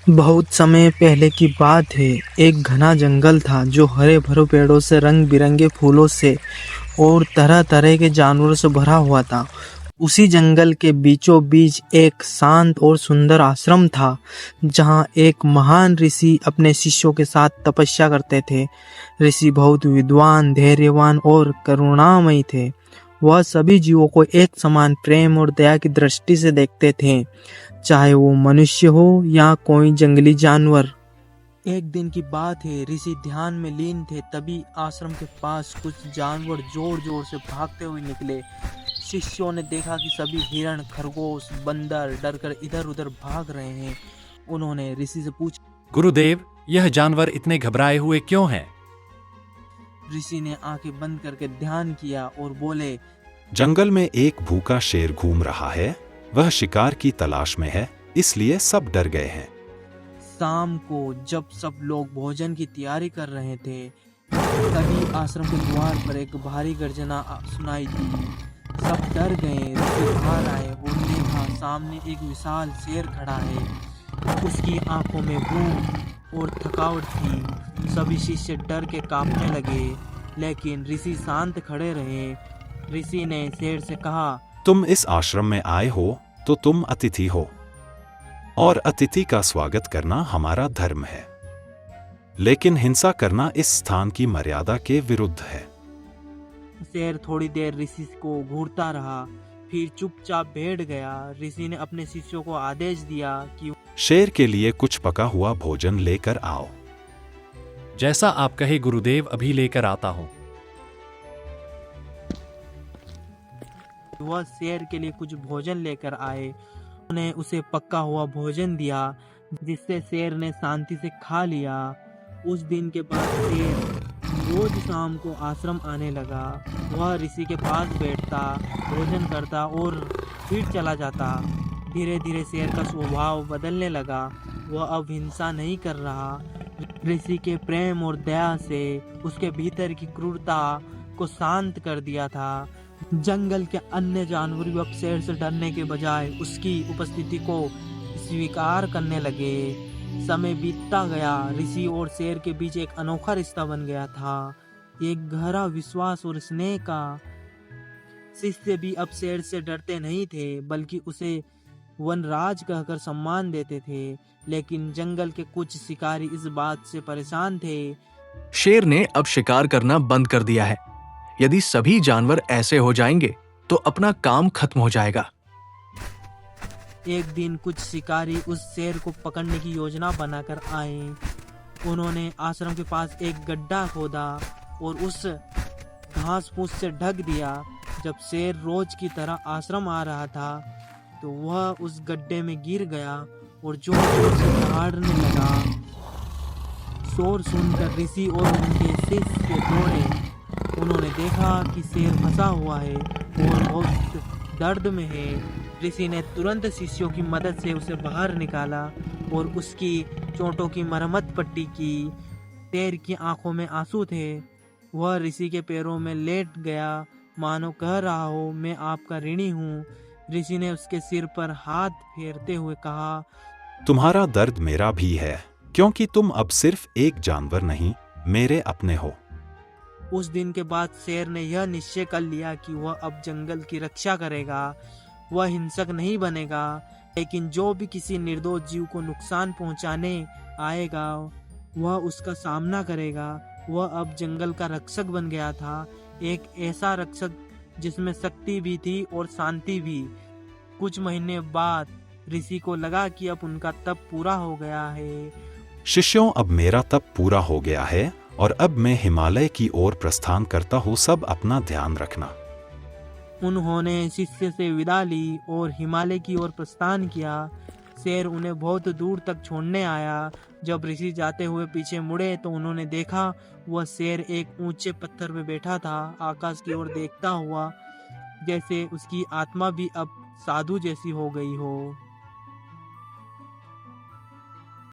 बहुत समय पहले की बात है। एक घना जंगल था जो हरे भरे पेड़ों से, रंग बिरंगे फूलों से और तरह तरह के जानवरों से भरा हुआ था। उसी जंगल के बीचों बीच एक शांत और सुंदर आश्रम था, जहाँ एक महान ऋषि अपने शिष्यों के साथ तपस्या करते थे। ऋषि बहुत विद्वान, धैर्यवान और करुणामयी थे। वह सभी जीवों को एक समान प्रेम और दया की दृष्टि से देखते थे, चाहे वो मनुष्य हो या कोई जंगली जानवर। एक दिन की बात है, ऋषि ध्यान में लीन थे। तभी आश्रम के पास कुछ जानवर जोर जोर से भागते हुए निकले। शिष्यों ने देखा कि सभी हिरण, खरगोश, बंदर डरकर इधर उधर भाग रहे हैं। उन्होंने ऋषि से पूछा, गुरुदेव, यह जानवर इतने घबराए हुए क्यों हैं? ऋषि ने आंखें बंद करके ध्यान किया और बोले, जंगल में एक भूखा शेर घूम रहा है। वह शिकार की तलाश में है, इसलिए सब डर गए हैं। शाम को जब सब लोग भोजन की तैयारी कर रहे थे, तभी आश्रम के द्वार पर एक भारी गर्जना सुनाई दी। सब डर गए। ऋषि बाहर आए और देखा सामने एक विशाल शेर खड़ा है। उसकी आंखों में भूख और थकावट थी। सभी शिष्य डर के कांपने लगे, लेकिन ऋषि शांत खड़े रहे। ऋषि ने शेर से कहा, तुम इस आश्रम में आए हो तो तुम अतिथि हो, और अतिथि का स्वागत करना हमारा धर्म है। लेकिन हिंसा करना इस स्थान की मर्यादा के विरुद्ध है। शेर थोड़ी देर ऋषि को घूरता रहा, फिर चुपचाप बैठ गया। ऋषि ने अपने शिष्यों को आदेश दिया कि शेर के लिए कुछ पका हुआ भोजन लेकर आओ। जैसा आप कहे गुरुदेव, अभी लेकर आता हूँ। वह शेर के लिए कुछ भोजन लेकर आए। उन्हें उसे पका हुआ भोजन दिया, जिससे शेर ने शांति से खा लिया। उस दिन के बाद शेर रोज शाम को आश्रम आने लगा। वह ऋषि के पास बैठता, भोजन करता और फिर चला जाता। धीरे धीरे शेर का स्वभाव बदलने लगा। वह अब हिंसा नहीं कर रहा। ऋषि के प्रेम और दया से उसके भीतर की क्रूरता को शांत कर दिया था। जंगल के अन्य जानवर भी अब शेर से डरने के बजाय उसकी उपस्थिति को स्वीकार करने लगे। समय बीतता गया। ऋषि और शेर के बीच एक अनोखा रिश्ता बन गया था, एक गहरा विश्वास और स्नेह का। शिष्य भी अब शेर से डरते नहीं थे, बल्कि उसे वनराज कहकर सम्मान देते थे। लेकिन जंगल के कुछ शिकारी इस बात से परेशान थे। शेर ने अब शिकार करना बंद कर दिया है। यदि सभी जानवर ऐसे हो जाएंगे तो अपना काम खत्म हो जाएगा। एक दिन कुछ शिकारी उस शेर को पकड़ने की योजना बनाकर आए। उन्होंने आश्रम के पास एक गड्ढा खोदा और उस घास फूस से ढक दिया। जब शेर रोज की तरह आश्रम आ रहा था, तो वह उस गड्ढे में गिर गया और जोर जोर से दहाड़ने लगा। शोर सुनकर ऋषि और उनके शिष्य दौड़े। उन्होंने देखा कि शेर फंसा हुआ है और बहुत दर्द में है। ऋषि ने तुरंत शिष्यों की मदद से उसे बाहर निकाला और उसकी चोटों की मरम्मत पट्टी की। शेर की आंखों में आंसू थे। वह ऋषि के पैरों में लेट गया, मानो कह रहा हो, मैं आपका ऋणी हूँ। ऋषि ने उसके सिर पर हाथ फेरते हुए कहा, तुम्हारा दर्द मेरा भी है, क्योंकि तुम अब सिर्फ एक जानवर नहीं, मेरे अपने हो। उस दिन के बाद शेर ने यह निश्चय कर लिया कि वह अब जंगल की रक्षा करेगा। वह हिंसक नहीं बनेगा, लेकिन जो भी किसी निर्दोष जीव को नुकसान पहुंचाने आएगा, वह उसका सामना करेगा। वह अब जंगल का रक्षक बन गया था, एक ऐसा रक्षक जिसमें शक्ति भी थी और शांति भी। कुछ महीने बाद ऋषि को लगा कि अब उनका तप पूरा हो गया है। शिष्यों, अब मेरा तप पूरा हो गया है और अब मैं हिमालय की ओर प्रस्थान करता हूँ। सब अपना ध्यान रखना। उन्होंने शिष्य से विदा ली और हिमालय की ओर प्रस्थान किया। शेर उन्हें बहुत दूर तक छोड़ने आया। जब ऋषि जाते हुए पीछे मुड़े तो उन्होंने देखा वह शेर एक ऊंचे पत्थर पर बैठा था, आकाश की ओर देखता हुआ, जैसे उसकी आत्मा भी अब साधु जैसी हो गई हो।